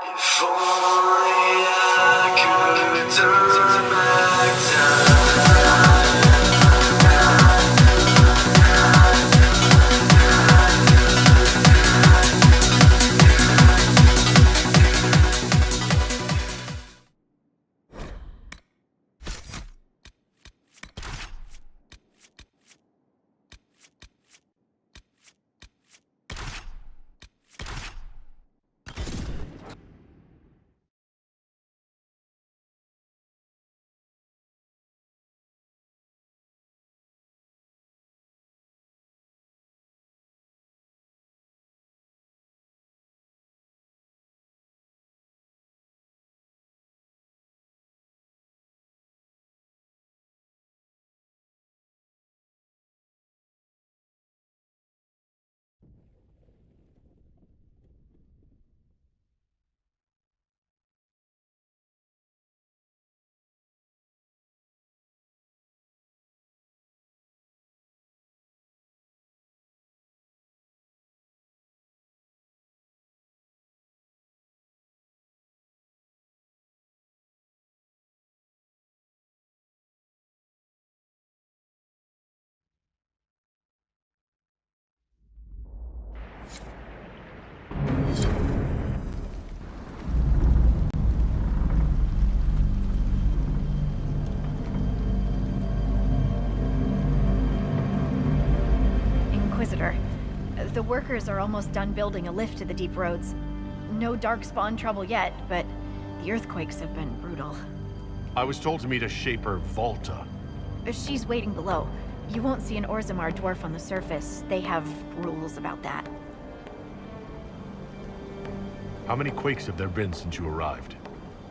If only I could turn back time. Inquisitor. The workers are almost done building a lift to the deep roads. No Darkspawn trouble yet, but the earthquakes have been brutal. I was told to meet a Shaper Volta. She's waiting below. You won't see an Orzammar dwarf on the surface. They have rules about that. How many quakes have there been since you arrived?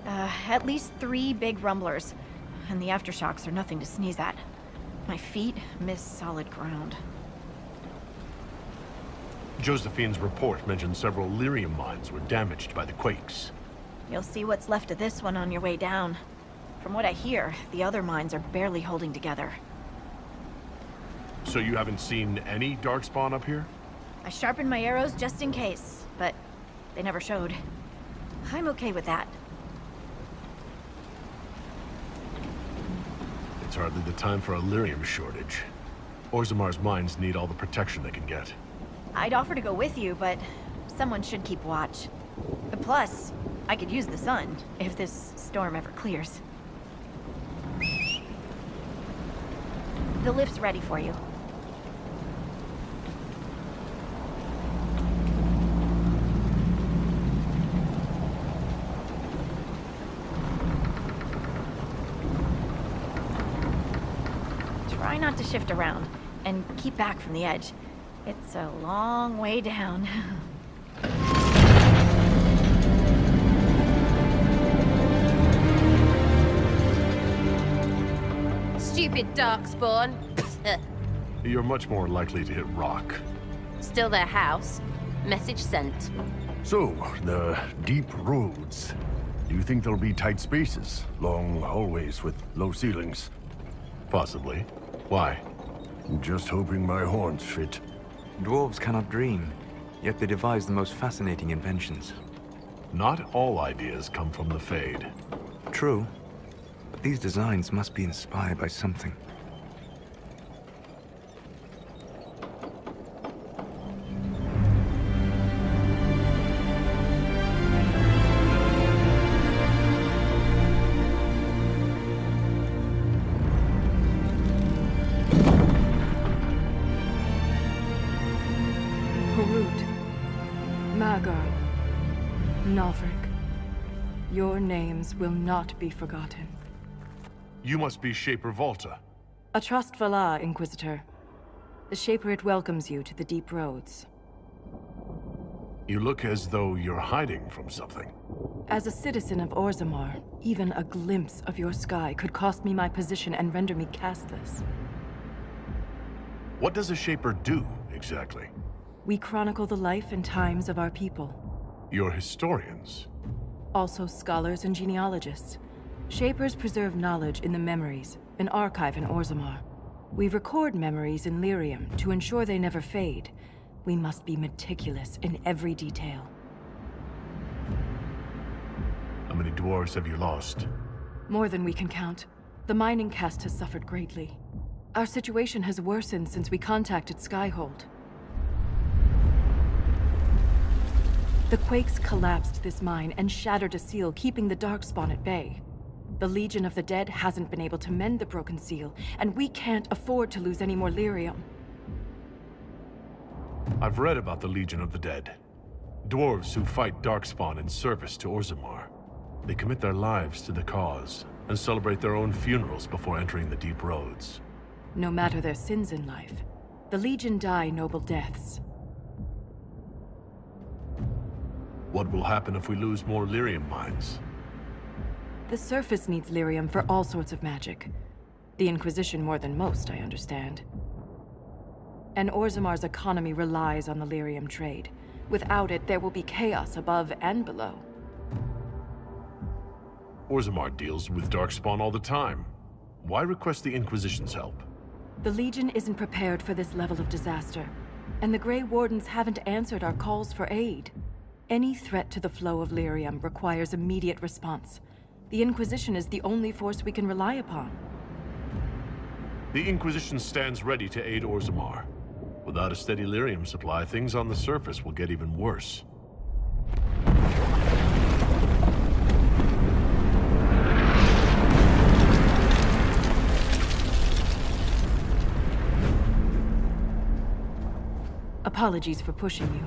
At least 3 big rumblers. And the aftershocks are nothing to sneeze at. My feet miss solid ground. Josephine's report mentioned several lyrium mines were damaged by the quakes. You'll see what's left of this one on your way down. From what I hear, the other mines are barely holding together. So you haven't seen any Darkspawn up here? I sharpened my arrows just in case, but they never showed. I'm okay with that. It's hardly the time for a lyrium shortage. Orzammar's mines need all the protection they can get. I'd offer to go with you, but someone should keep watch. Plus, I could use the sun if this storm ever clears. The lift's ready for you. Try not to shift around, and keep back from the edge. It's a long way down. Stupid Darkspawn. You're much more likely to hit rock. Still their house. Message sent. So, the deep roads. Do you think there'll be tight spaces? Long hallways with low ceilings? Possibly. Why? Just hoping my horns fit. Dwarves cannot dream, yet they devise the most fascinating inventions. Not all ideas come from the Fade. True, but these designs must be inspired by something. Your names will not be forgotten. You must be Shaper Volta. A trust Valar, Inquisitor. The Shaperate welcomes you to the deep roads. You look as though you're hiding from something. As a citizen of Orzammar, even a glimpse of your sky could cost me my position and render me castless. What does a Shaper do, exactly? We chronicle the life and times of our people. You're historians. Also scholars and genealogists. Shapers preserve knowledge in the memories, an archive in Orzammar. We record memories in lyrium to ensure they never fade. We must be meticulous in every detail. How many dwarves have you lost? More than we can count. The mining caste has suffered greatly. Our situation has worsened since we contacted Skyhold. The Quakes collapsed this mine and shattered a seal, keeping the Darkspawn at bay. The Legion of the Dead hasn't been able to mend the broken seal, and we can't afford to lose any more lyrium. I've read about the Legion of the Dead. Dwarves who fight Darkspawn in service to Orzammar. They commit their lives to the cause, and celebrate their own funerals before entering the deep roads. No matter their sins in life, the Legion die noble deaths. What will happen if we lose more lyrium mines? The surface needs lyrium for all sorts of magic. The Inquisition more than most, I understand. And Orzammar's economy relies on the lyrium trade. Without it, there will be chaos above and below. Orzammar deals with Darkspawn all the time. Why request the Inquisition's help? The Legion isn't prepared for this level of disaster, and the Grey Wardens haven't answered our calls for aid. Any threat to the flow of lyrium requires immediate response. The Inquisition is the only force we can rely upon. The Inquisition stands ready to aid Orzammar. Without a steady lyrium supply, things on the surface will get even worse. Apologies for pushing you.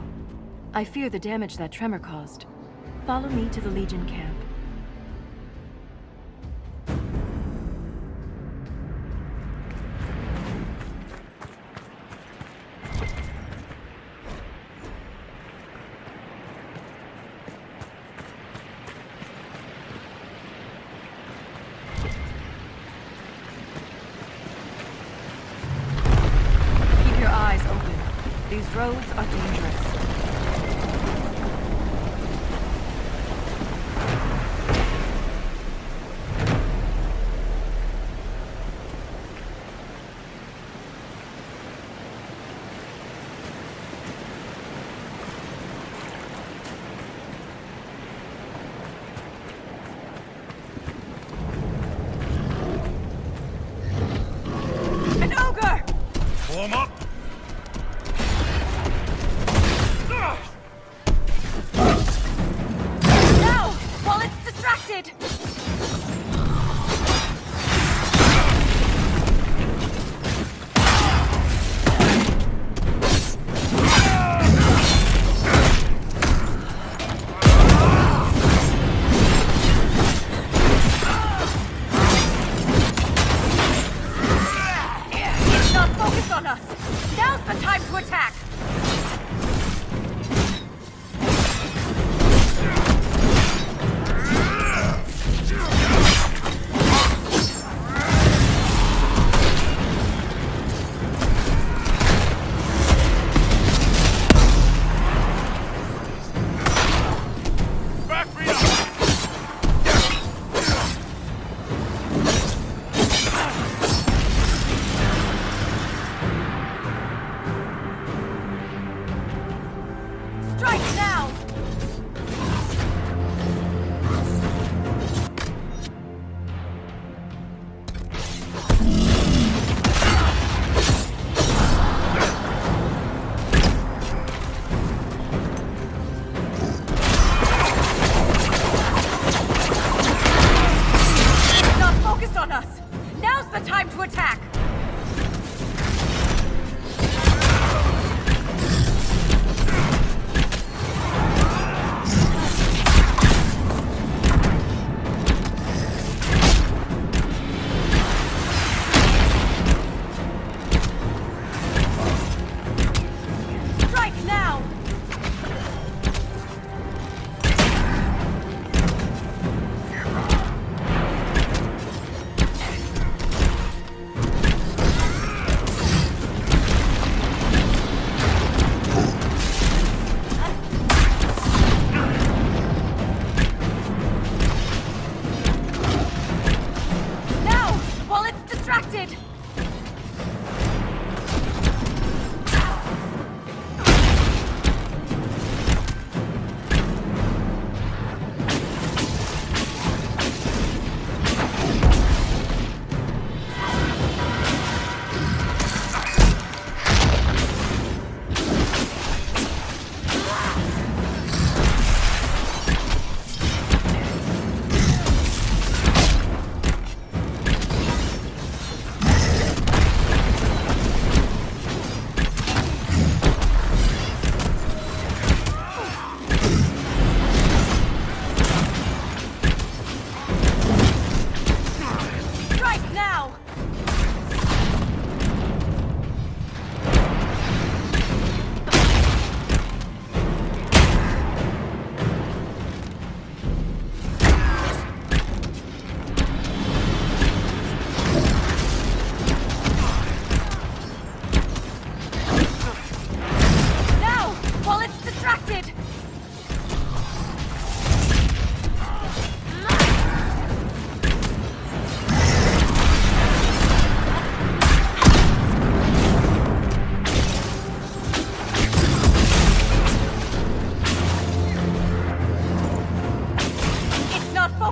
I fear the damage that tremor caused. Follow me to the Legion camp. Keep your eyes open. These roads are dangerous. An ogre! Warm up! Now! While it's distracted! It's not focused on us! Now's the time to attack!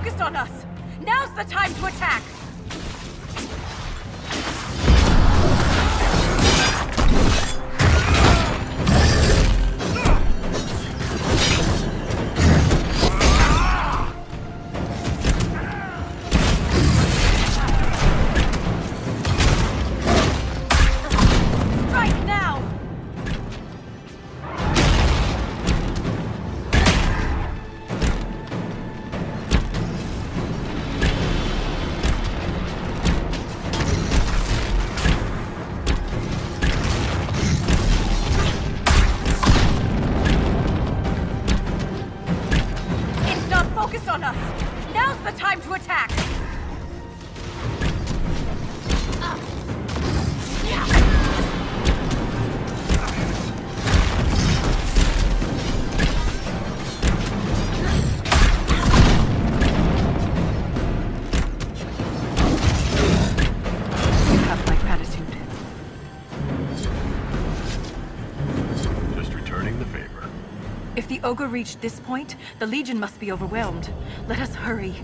focused on us! Now's the time to attack! Strike now! It's not focused on us! Now's the time to attack! You have my gratitude. Just returning the favor. If the ogre reached this point, the Legion must be overwhelmed. Let us hurry.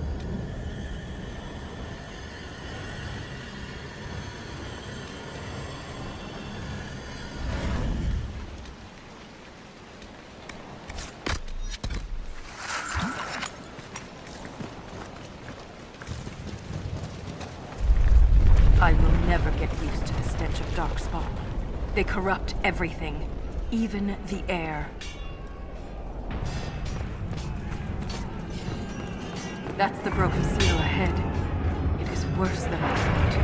I will never get used to the stench of Darkspawn. They corrupt everything, even the air. That's the broken seal ahead. It is worse than I thought.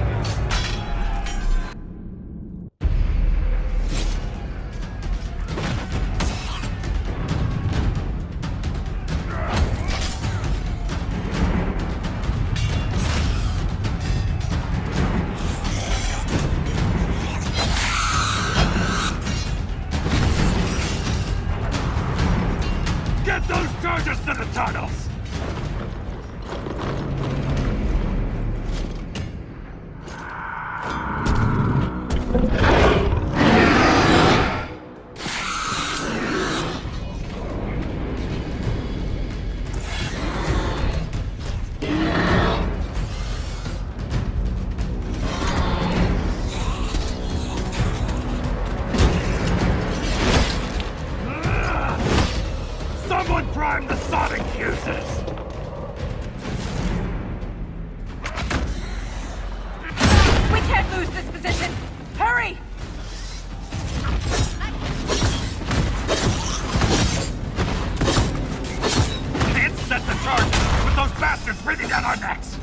Get those charges to the tunnels! Someone prime the sonic fuses! We can't lose this position! Hurry! Can't set the charges with those bastards breathing down our necks!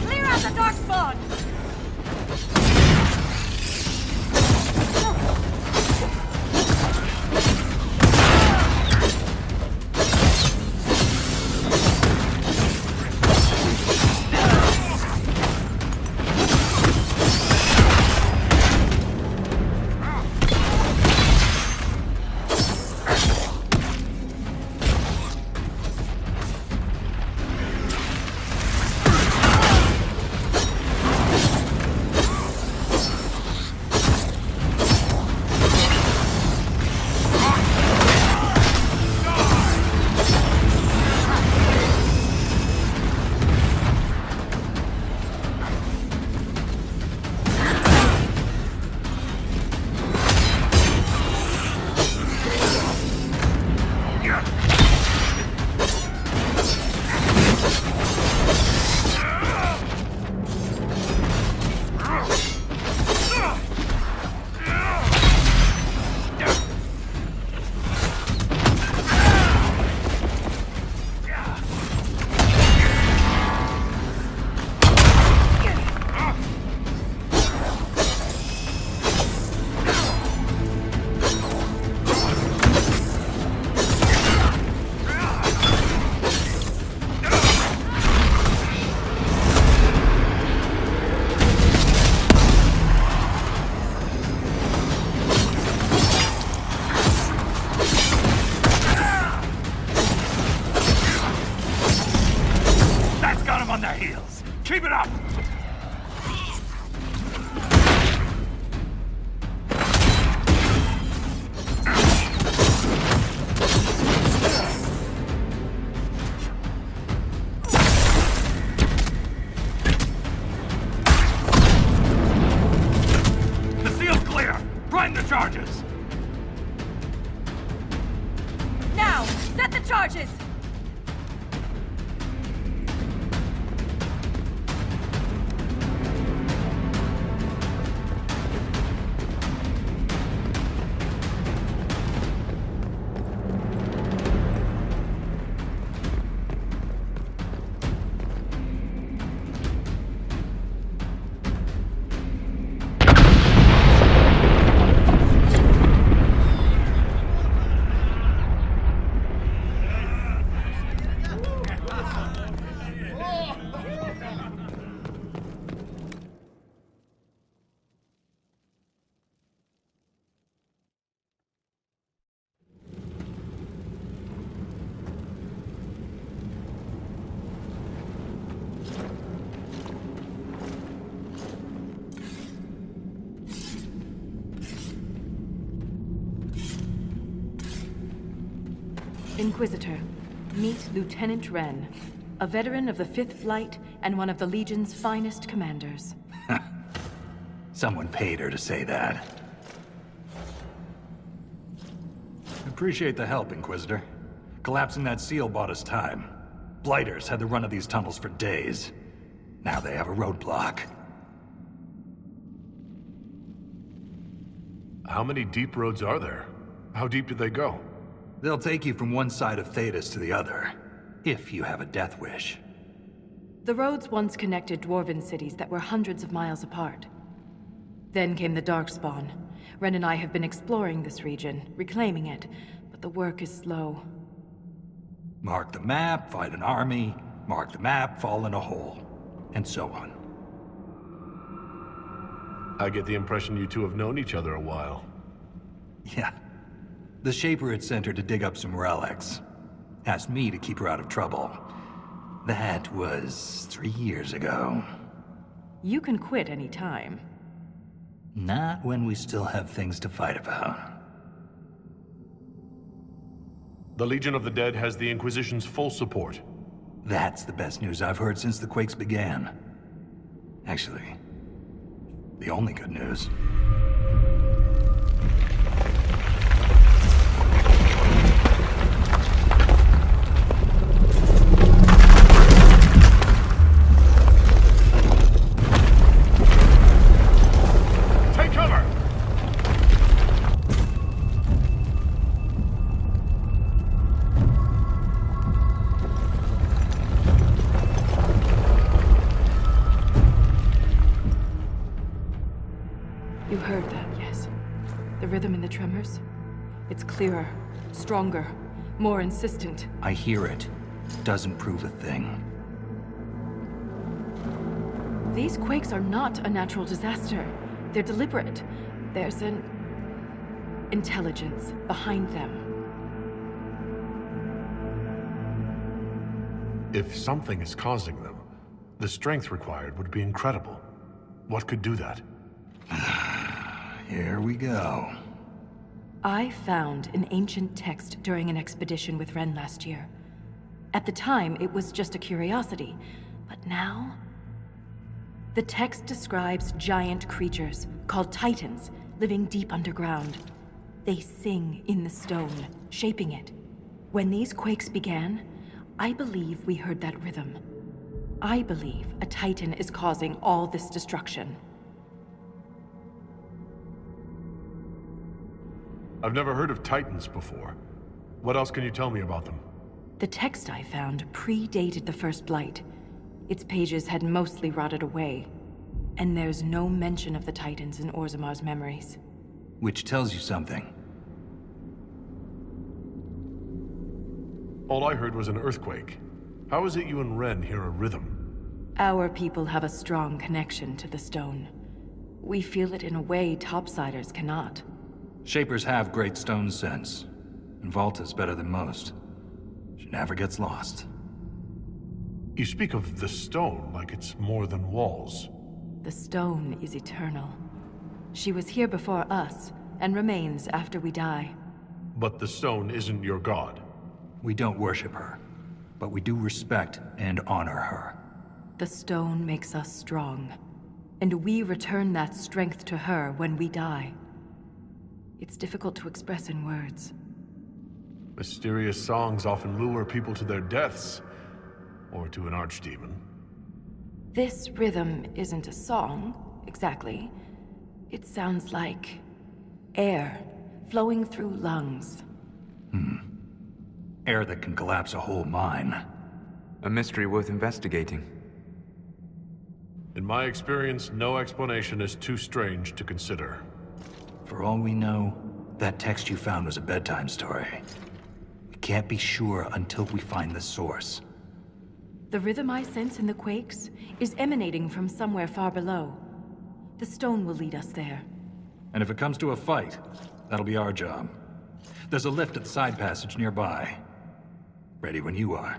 Clear out the Darkspawn! charges! Now, set the charges! Inquisitor, meet Lieutenant Wren, a veteran of the 5th Flight and one of the Legion's finest commanders. Someone paid her to say that. Appreciate the help, Inquisitor. Collapsing that seal bought us time. Blighters had the run of these tunnels for days. Now they have a roadblock. How many deep roads are there? How deep do they go? They'll take you from one side of Thetis to the other, if you have a death wish. The roads once connected dwarven cities that were hundreds of miles apart. Then came the Darkspawn. Ren and I have been exploring this region, reclaiming it, but the work is slow. Mark the map, fight an army. Mark the map, fall in a hole. And so on. I get the impression you two have known each other a while. Yeah. The Shaper had sent her to dig up some relics. Asked me to keep her out of trouble. That was 3 years ago. You can quit any time. Not when we still have things to fight about. The Legion of the Dead has the Inquisition's full support. That's the best news I've heard since the Quakes began. Actually, the only good news. Take cover! You heard that, yes? The rhythm in the tremors? It's clearer, stronger, more insistent. I hear it. Doesn't prove a thing. These quakes are not a natural disaster. They're deliberate. There's an intelligence behind them. If something is causing them, the strength required would be incredible. What could do that? Here we go. I found an ancient text during an expedition with Ren last year. At the time, it was just a curiosity, but now... The text describes giant creatures, called Titans, living deep underground. They sing in the stone, shaping it. When these quakes began, I believe we heard that rhythm. I believe a Titan is causing all this destruction. I've never heard of Titans before. What else can you tell me about them? The text I found predated the First Blight. Its pages had mostly rotted away. And there's no mention of the Titans in Orzamar's memories. Which tells you something. All I heard was an earthquake. How is it you and Ren hear a rhythm? Our people have a strong connection to the stone. We feel it in a way topsiders cannot. Shapers have great stone sense. And Volta's better than most. She never gets lost. You speak of the stone like it's more than walls. The stone is eternal. She was here before us, and remains after we die. But the stone isn't your god. We don't worship her, but we do respect and honor her. The stone makes us strong, and we return that strength to her when we die. It's difficult to express in words. Mysterious songs often lure people to their deaths, or to an archdemon. This rhythm isn't a song, exactly. It sounds like air flowing through lungs. Air that can collapse a whole mine. A mystery worth investigating. In my experience, no explanation is too strange to consider. For all we know, that text you found was a bedtime story. We can't be sure until we find the source. The rhythm I sense in the quakes is emanating from somewhere far below. The stone will lead us there. And if it comes to a fight, that'll be our job. There's a lift at the side passage nearby. Ready when you are.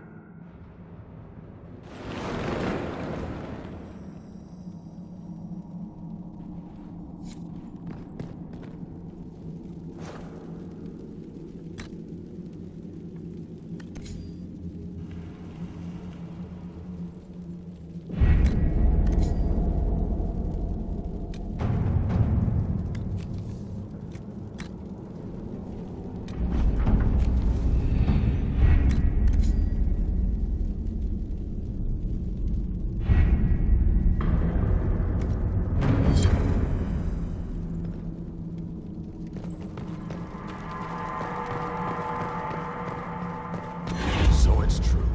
So it's true.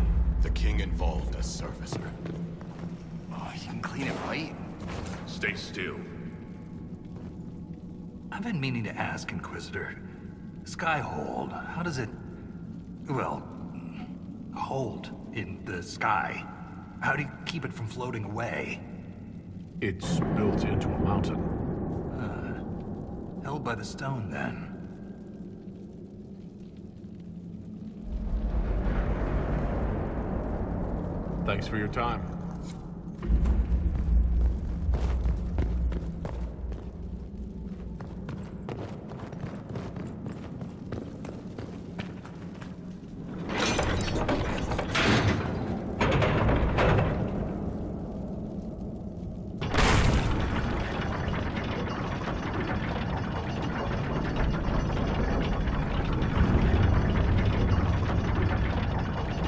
The king involved a surfacer. Oh, you can clean it right? Stay still. I've been meaning to ask, Inquisitor. Skyhold, how does it... well... hold in the sky? How do you keep it from floating away? It's built into a mountain. Held by the stone, then. Thanks for your time.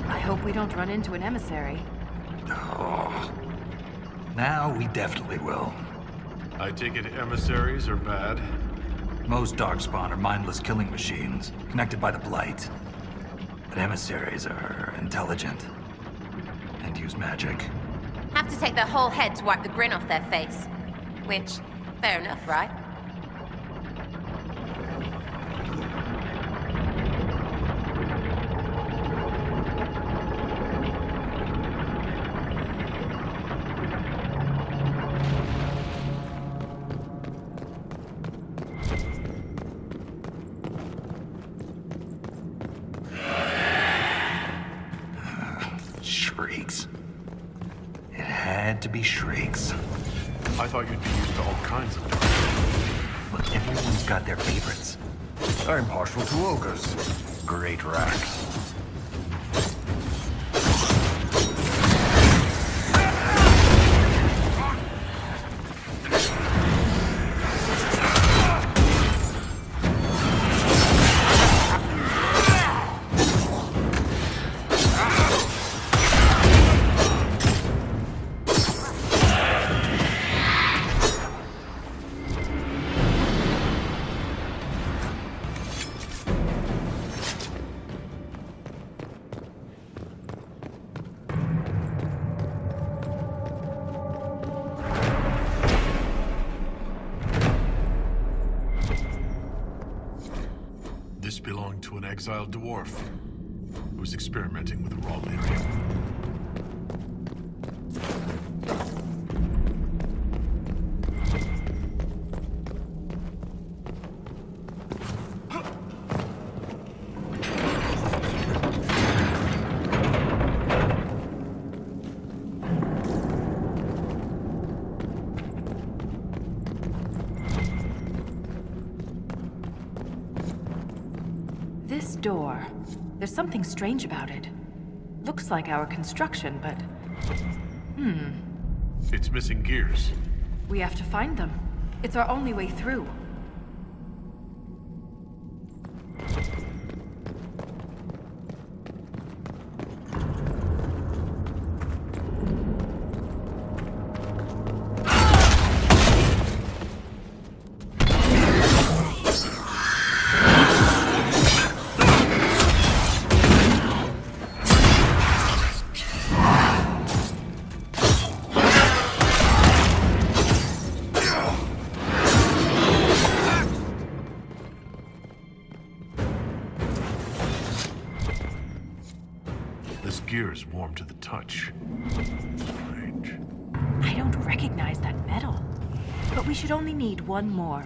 I hope we don't run into an emissary. Oh. Now we definitely will. I take it emissaries are bad? Most Darkspawn are mindless killing machines, connected by the Blight. But emissaries are intelligent. And use magic. Have to take their whole head to wipe the grin off their face. Which, fair enough, right? Shrieks. It had to be shrieks. I thought you'd be used to all kinds of dark. Look, everyone's got their favorites. I'm partial to ogres. Great racks. This belonged to an exiled dwarf who was experimenting with raw lyrium. This door, there's something strange about it. Looks like our construction, but... It's missing gears. we have to find them. It's our only way through. gears warm to the touch. Strange. I don't recognize that metal. But we should only need one more,